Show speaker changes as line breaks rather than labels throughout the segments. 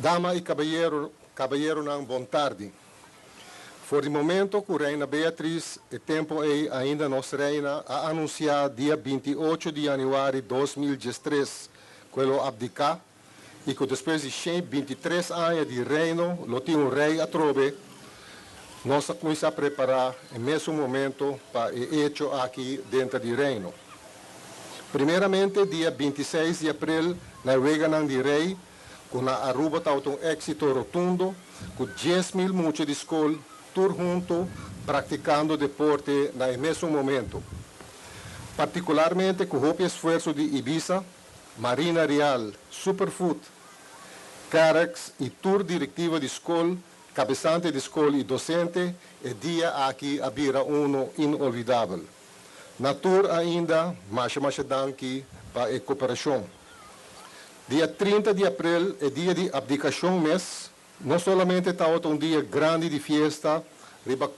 Dama e caballeiro ng bom tarde. For o momento que Reina Beatriz, o tempo é ainda nos reina a anunciar dia 28 de janeiro de 2013, quando abdicar, e que depois de 23 anos de reino, lo tinha um rei a trove, nós começamos a preparar no mesmo momento para o hecho aqui dentro do reino. Primeiramente, dia 26 de abril, na Reganang de Rei, com a Aruba está um êxito rotundo, com 10.000 muchos de escola, todos juntos, praticando deporte no mesmo momento. Particularmente com o esforço de Ibiza, Marina Real, Superfood, Carax e tour diretivo de escola, cabeçante de escola e docente, e dia aqui habira inolvidável. Na tour ainda, mais danke para a cooperação. Dia 30 de abril é dia de abdicação mês. Não somente está um dia grande de festa, riba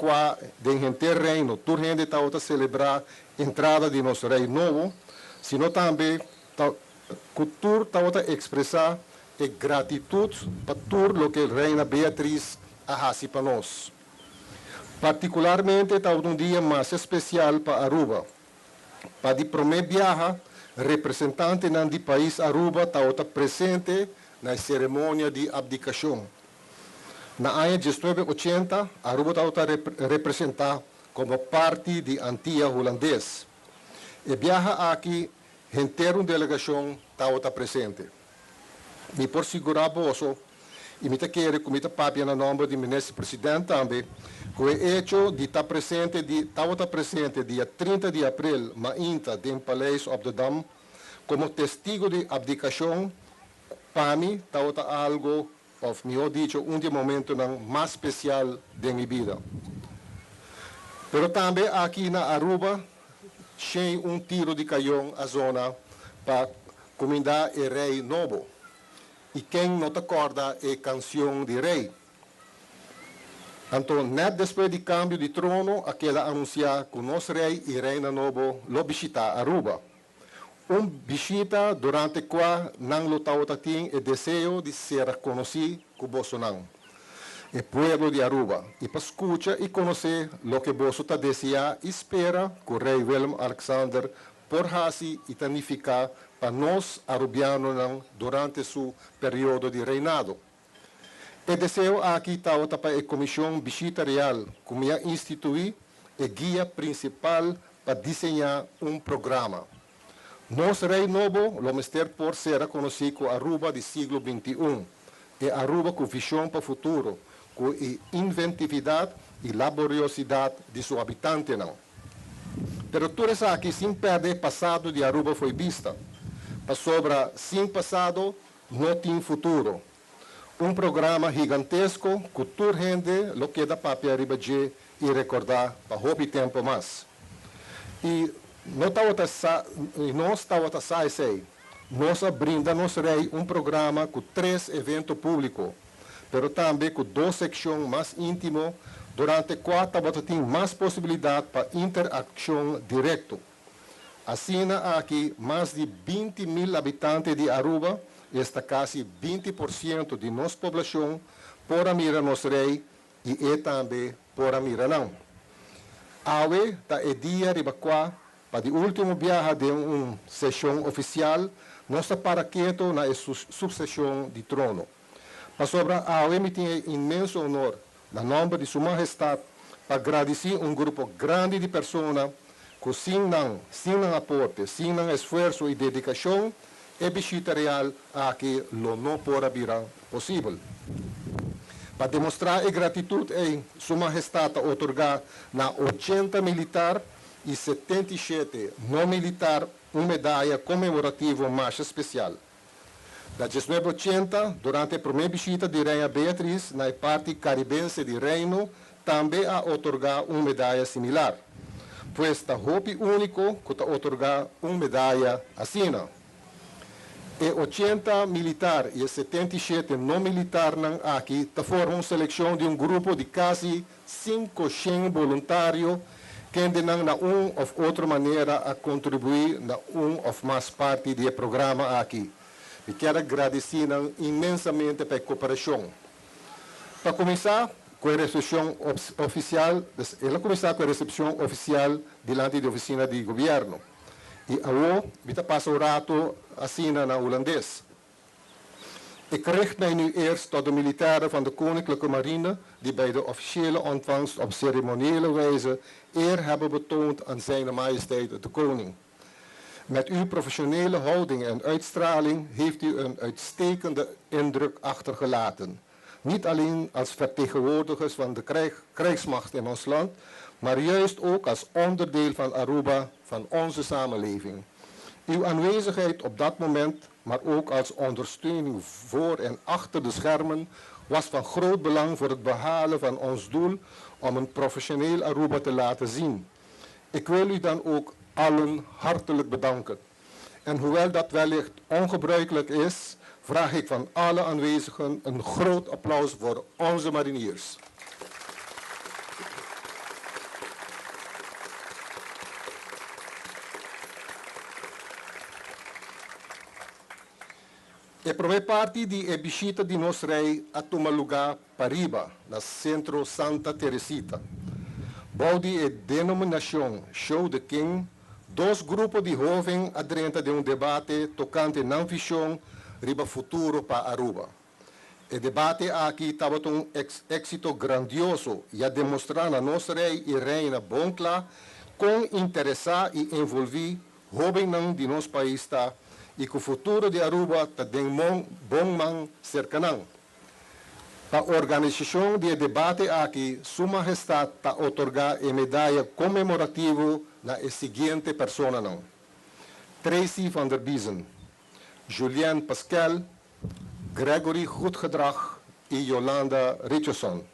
de gente reino, toda gente está a celebrar a entrada de nosso rei novo, sino também a cultura está a expressar a gratidão para tudo o que a reina Beatriz faz para nós. Particularmente está um dia mais especial para Aruba. Para o primeiro viagem, representante do país Aruba está presente na cerimônia de abdicação. Na ano de 1980, Aruba está representada como parte de Antilha holandês. E viaja aqui, inteira delegação está presente. Me por segurar bolso, e me quero que me papia no nome do ministro-presidente também, que o hecho de estar presente, dia 30 de abril, ainda no Palácio op de Dam, como testigo de abdicação, para mim, está algo, ou melhor dicho, momento mais especial de minha vida. Pero também aqui na Aruba, tem tiro de canhão a zona para comandar o rei novo. E quem não te acorda é a canção de rei. Então, net depois do cambio de trono, aquela anunciar que o nosso rei e reina novo lo visita Aruba. Visita durante qual não lutava tem o desejo de ser conhecido como Bolsonaro, o povo de Aruba, e para escutar e conhecer o que Bolsonaro deseja e espera que o rei Willem Alexander por assim e tanificar para nós arubianos durante seu período de reinado. O desejo aqui está para a Comissão Visita Real, como ia instituir a guia principal para desenhar programa. Nosso rei novo, o mistério por ser conhecido como Aruba do século XXI, e Aruba com visão para o futuro, com a inventividade e laboriosidade de seus habitantes. Pero tudo isso aqui, sem perder o passado de Aruba foi vista. Para sobra, sem passado, não tem futuro. Programa gigantesco que toda gente lo queda para arriba e recordar para o tempo mais. E nós brinda nosso rei programa com 3 eventos públicos, mas também com 2 secções mais íntimas, durante qual tem mais possibilidade para interação direta. Assim, aqui, mais de 20.000 habitantes de Aruba, está quase 20% de nossa população, por mirar nosso rei e também por mirar não. Awe, está o dia de para o último viagem de uma sessão oficial, nossa para quieto na sucessão de trono. Para sobra, Awe me tem imenso honor, na nome de Sua Majestade, para agradecer grupo grande de pessoas que sem aporte, sem esforço e dedicação, a visita real aqui não pode vir possível. Para demonstrar a gratidão, Sua Majestade otorgar na 80 militar e 77 não militar uma medalha comemorativa mais especial. Na 1980, durante a primeira visita de Rainha Beatriz na parte caribense do reino, também a otorgar uma medalha similar. Pois está o único que otorgar uma medalha assim. E 80 militar e 77 não militar aqui formam uma seleção de grupo de quase 500 voluntários que de uma ou outra maneira a contribuir na ou mais parte do programa aqui. e quero agradecer imensamente pela cooperação. Para começar com a recepção oficial, ela começar com a recepção oficial diante da oficina de governo. E agora, eu passo o rato assim na holandês. Ik richt mij nu eerst tot de militairen van de Koninklijke Marine die bij de officiële ontvangst op ceremoniële wijze eer hebben betoond aan Zijne Majesteit de Koning. Met uw professionele houding en uitstraling heeft u een uitstekende indruk achtergelaten. Niet alleen als vertegenwoordigers van de krijgsmacht in ons land, maar juist ook als onderdeel van Aruba, van onze samenleving. Uw aanwezigheid op dat moment, maar ook als ondersteuning voor en achter de schermen, was van groot belang voor het behalen van ons doel om een professioneel Aruba te laten zien. Ik wil u dan ook allen hartelijk bedanken. En hoewel dat wellicht ongebruikelijk is, vraag ik van alle aanwezigen een groot applaus voor onze mariniers. E prove parte di visita di nos rei a tomar lugar Pariba, na Centro Santa Teresita. Baudi e denominação Show the King, dois grupos de jovens aderentes de debate tocante na visão riba futuro para Aruba. O debate aqui estava éxito grandioso e a demonstrar a nosso rei e reina Bontla com interessar e envolver jovens de nosso país e que o futuro de Aruba está de bom mão cercanão. A organização do debate aqui, Sua Majestade está otorgar a medalha comemorativa na seguinte pessoa não. Tracy van der Biesen, Julien Pascal, Gregory Goedgedrag e Yolanda Richardson.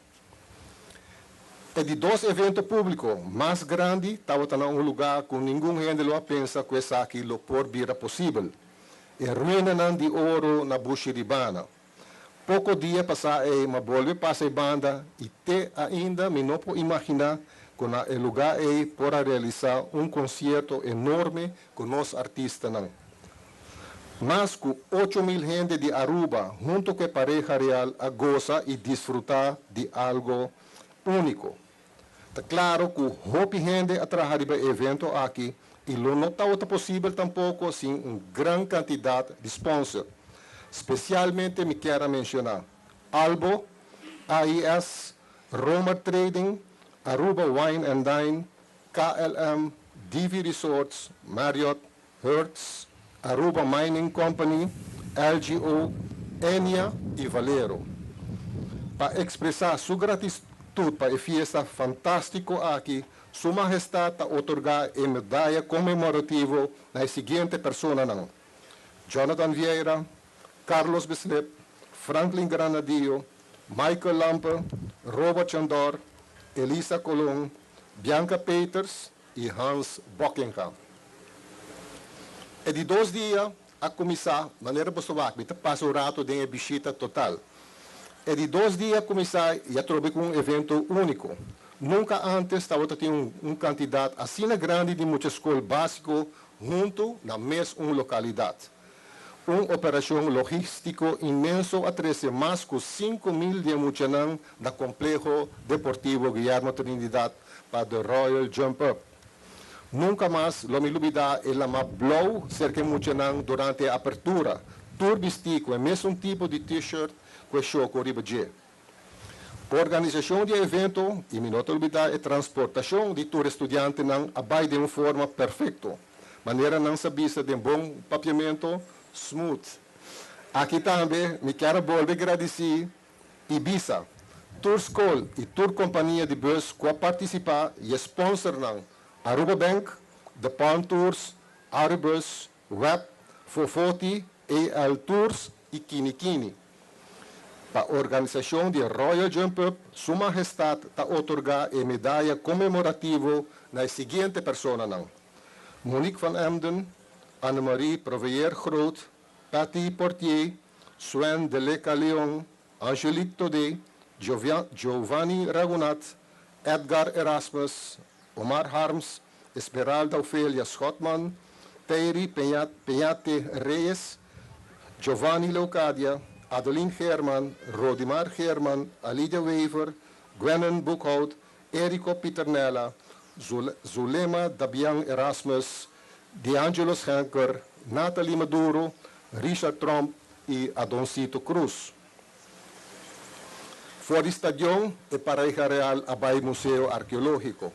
É de dois eventos públicos mais grandes, estava em lugar que ninguém ainda pensa que essa aqui lo por vir possível. E ruína de ouro na Buxiribana. Pouco dia passar mas volve para a banda e ainda me não posso imaginar que na lugar para realizar concerto enorme com os artistas não. Mas com 8.000 gente de Aruba, junto com a pareja real, a goza e desfrutar de algo único. Está claro que houve gente a trabalhar no evento aqui, e não está possível tampouco sem uma grande quantidade de sponsors. Especialmente me quero mencionar Albo, AIS, Roma Trading, Aruba Wine and Dine, KLM, DV Resorts, Marriott, Hertz, Aruba Mining Company, LGO, Enia e Valero. Para expressar sua gratidão para a festa fantástica aqui, Sua Majestade está otorgar a medalha comemorativa na seguinte pessoa não. Jonathan Vieira, Carlos Beslip, Franklin Granadillo, Michael Lampe, Robert Chandor, Elisa Colón, Bianca Peters e Hans Bockenkamp. E de 2 dias a começar, maneira pessoal, me passa o rato de visita total. E de 2 dias a começar, já trouxe um evento único. Nunca antes estava tendo uma quantidade assim grande de muitas escolas básicas junto na mesma localidade. Uma operação logística imensa a trazer mais de 5.000 de muchanan no complexo deportivo Guillermo Trinidad para o Royal Jump Up. Nunca mais lo me olvidar el ama blow cerca de muchanan durante a apertura, turbístico, o mesmo tipo de t-shirt que show com ribaje. Organização de evento, e me não olvidar, a transportação de todos os estudantes não vai de uma forma perfeita. Maneira não se vista de bom papiamento, smooth. Aqui também me quero voltar a agradecer Ibiza, Tour School e Tour Companhia de Bus que participar e sponsor não. Aruba Bank, The Palm Tours, Arubus, Web, Fofoti, AL Tours e Kini Kini. Para a organização de Royal Jump Up, Sua Majestade está otorgar a medalha comemorativa na seguinte pessoa não. Monique van Emden, Annemarie Proveyer-Groot, Patty Portier, Swen de Leca Leon, Angelique Todé, Giovanni Ragunat, Edgar Erasmus, Omar Harms, Esmeralda Ofelia Schotman, Thierry Peñate Reyes, Giovanni Leucadia, Adeline German, Rodimar German, Alidia Wever, Gwennen Boekhout, Erico Piternella, Zulema Dabiang Erasmus, D'Angelo Schenker, Nathalie Maduro, Richard Trump e Adoncito Cruz. For o stadion e pareja real abay Museu Arqueológico.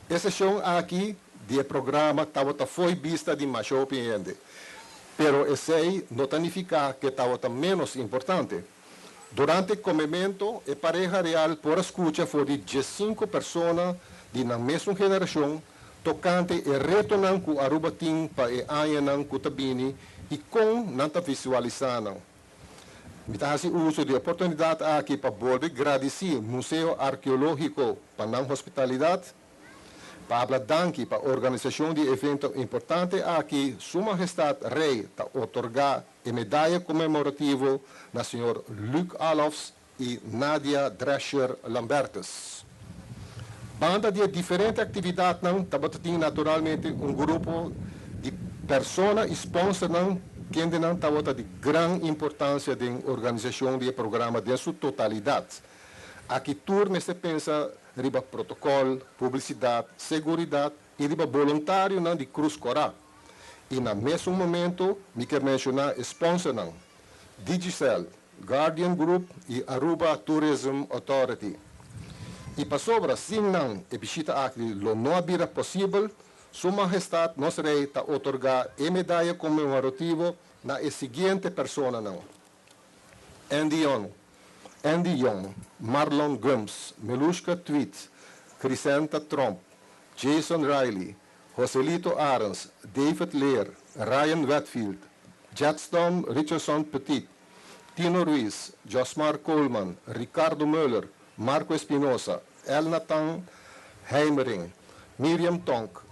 Esse show aqui de programa tawata foi vista de macho piende. Pero esse não significa que tawata menos importante. Durante o comemento, a pareja real por escuta foi de 15 pessoas de na mesma geração, tocante e retornam com a rubatim para e anhanam com tabini e com nanta visualizando. Mitahasi uso de oportunidade aqui para poder agradecer Museu Arqueológico para a hospitalidade, para hablar danke para a organização de evento importante aqui, Sua Majestade Rei, para otorgar a medalha comemorativa na Sr. Luc Alofs e Nadia Drescher Lambertus. Banda de diferentes atividades, também naturalmente grupo de pessoas sponsor que não está de grande importância da organização do programa de sua totalidade. Aqui turno se pensa riba protocolo, publicidade, segurança e riba voluntário de Cruz Corá. E no mesmo momento, me quero mencionar sponsor Digicel, Guardian Group e Aruba Tourism Authority. E para sobra, sim não, e visita aqui, lo não abira possível, Sua Majestade nos rei ta otorgar a medalha comemorativa na seguinte persona não. Andy Young, Marlon Gums, Melushka Tweet, Crisenta Trump, Jason Riley, Joselito Arens, David Lear, Ryan Wetfield, Jetstorm Richardson Petit, Tino Ruiz, Josmar Coleman, Ricardo Müller, Marco Espinosa, Elnathan Heimering, Miriam Tonk,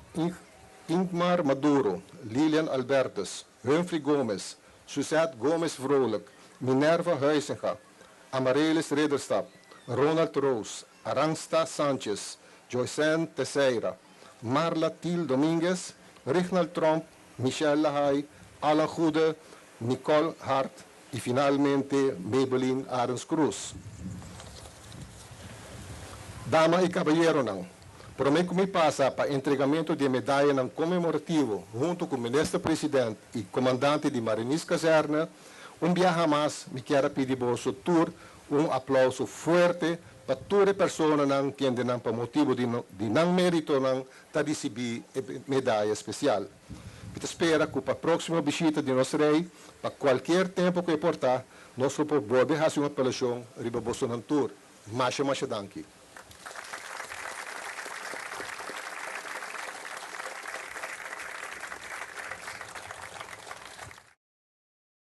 Ingmar Maduro, Lilian Albertus, Humphrey Gomez, Suzette Gomez Vrolijk, Minerva Huizinga, Amaryllis Rederstap, Ronald Roos, Arangsta Sanchez, Joycen Teixeira, Marla Thiel Dominguez, Reginald Trump, Michelle Lahaye, Alan Goede, Nicole Hart e finalmente Maybelline Arens Cruz. Dama e caballeiro não. Prometo me passa para entregamento de medalha não comemorativo junto com o ministro-presidente e comandante de Marinis Caserna. Dia mais me quero pedir vosso tour aplauso forte para todas as pessoas que não por motivo de não mérito não tá receber medalha especial. Eu espero que para a próxima visita de nosso rei, para qualquer tempo que importar, nós podemos fazer uma apelação riba vosso tour. Macha danke.